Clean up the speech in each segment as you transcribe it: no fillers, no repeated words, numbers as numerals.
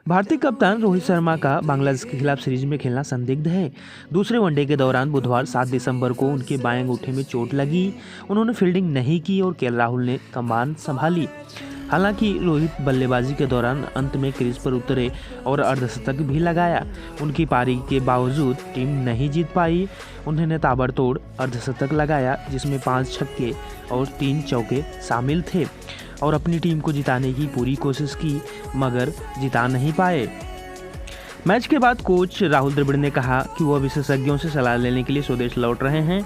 भारतीय कप्तान रोहित शर्मा का बांग्लादेश के खिलाफ सीरीज में खेलना संदिग्ध है। दूसरे वनडे के दौरान बुधवार 7 दिसंबर को उनके बाएं अंगूठे में चोट लगी। उन्होंने फील्डिंग नहीं की और केएल राहुल ने कमान संभाली। हालांकि रोहित बल्लेबाजी के दौरान अंत में क्रीज पर उतरे और अर्धशतक भी लगाया। उनकी पारी के बावजूद टीम नहीं जीत पाई। उन्होंने ताबड़तोड़ अर्धशतक लगाया, जिसमें 5 छक्के और 3 चौके शामिल थे और अपनी टीम को जिताने की पूरी कोशिश की, मगर जिता नहीं पाए। मैच के बाद कोच राहुल द्रविड़ ने कहा कि वह विशेषज्ञों से सलाह लेने के लिए स्वदेश लौट रहे हैं।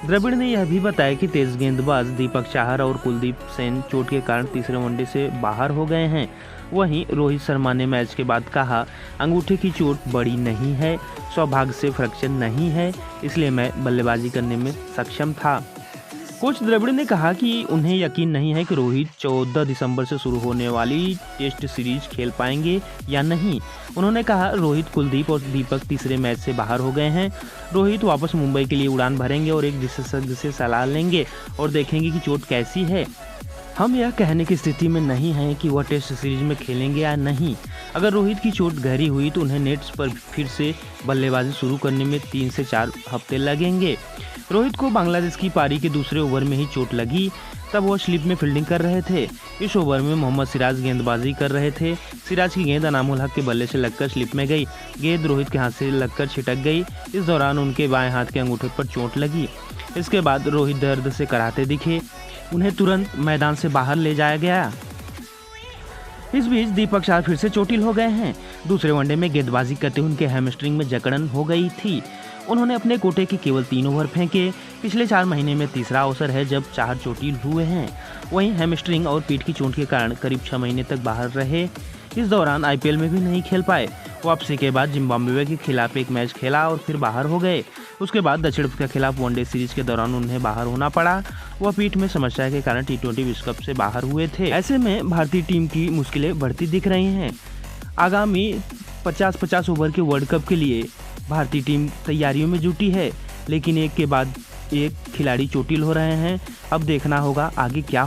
द्रविड़ ने यह भी बताया कि तेज गेंदबाज दीपक चाहर और कुलदीप सेन चोट के कारण तीसरे वनडे से बाहर हो गए हैं। वहीं रोहित शर्मा ने मैच के बाद कहा, अंगूठे की चोट बड़ी नहीं है, सौभाग्य से फ्रैक्चर नहीं है, इसलिए मैं बल्लेबाजी करने में सक्षम था। कोच द्रविड़ ने कहा कि उन्हें यकीन नहीं है कि रोहित 14 दिसंबर से शुरू होने वाली टेस्ट सीरीज खेल पाएंगे या नहीं। उन्होंने कहा, रोहित, कुलदीप और दीपक तीसरे मैच से बाहर हो गए हैं। रोहित वापस मुंबई के लिए उड़ान भरेंगे और एक विशेषज्ञ से सलाह लेंगे और देखेंगे कि चोट कैसी है। हम यह कहने की स्थिति में नहीं हैं कि वह टेस्ट सीरीज में खेलेंगे या नहीं। अगर रोहित की चोट गहरी हुई तो उन्हें नेट्स पर फिर से बल्लेबाजी शुरू करने में 3 से 4 हफ्ते लगेंगे। रोहित को बांग्लादेश की पारी के दूसरे ओवर में ही चोट लगी। तब वह स्लिप में फील्डिंग कर रहे थे। इस ओवर में मोहम्मद सिराज गेंदबाजी कर रहे थे। सिराज की गेंद अनामुल हक के बल्ले से लगकर स्लिप में गई। गेंद रोहित के हाथ से लगकर छिटक गई। इस दौरान उनके बाएं हाथ के अंगूठे पर चोट लगी। इसके बाद रोहित दर्द से कराहते दिखे। उन्हें तुरंत मैदान से बाहर ले जाया गया। इस बीच दीपक चाहर फिर से चोटिल हो गए हैं। दूसरे वनडे में गेंदबाजी करते हुए उनके हैमस्ट्रिंग में जकड़न हो गई थी। उन्होंने अपने कोटे के केवल 3 ओवर फेंके। पिछले 4 महीने में तीसरा अवसर है जब चाहर चोटिल हुए हैं। वहीं हैमस्ट्रिंग और पीठ की चोट के कारण करीब 6 महीने तक बाहर रहे। इस दौरान आईपीएल में भी नहीं खेल पाए। वापसी के बाद जिम्बाब्वे के खिलाफ एक मैच खेला और फिर बाहर हो गए। उसके बाद दक्षिण अफ्रीका के खिलाफ वनडे सीरीज के दौरान उन्हें बाहर होना पड़ा। वह पीठ में समस्या के कारण T20 विश्व कप से बाहर हुए थे। ऐसे में भारतीय टीम की मुश्किलें बढ़ती दिख रही हैं। आगामी 50-50 ओवर के वर्ल्ड कप के लिए भारतीय टीम तैयारियों में जुटी है, लेकिन एक के बाद एक खिलाड़ी चोटिल हो रहे हैं। अब देखना होगा आगे क्या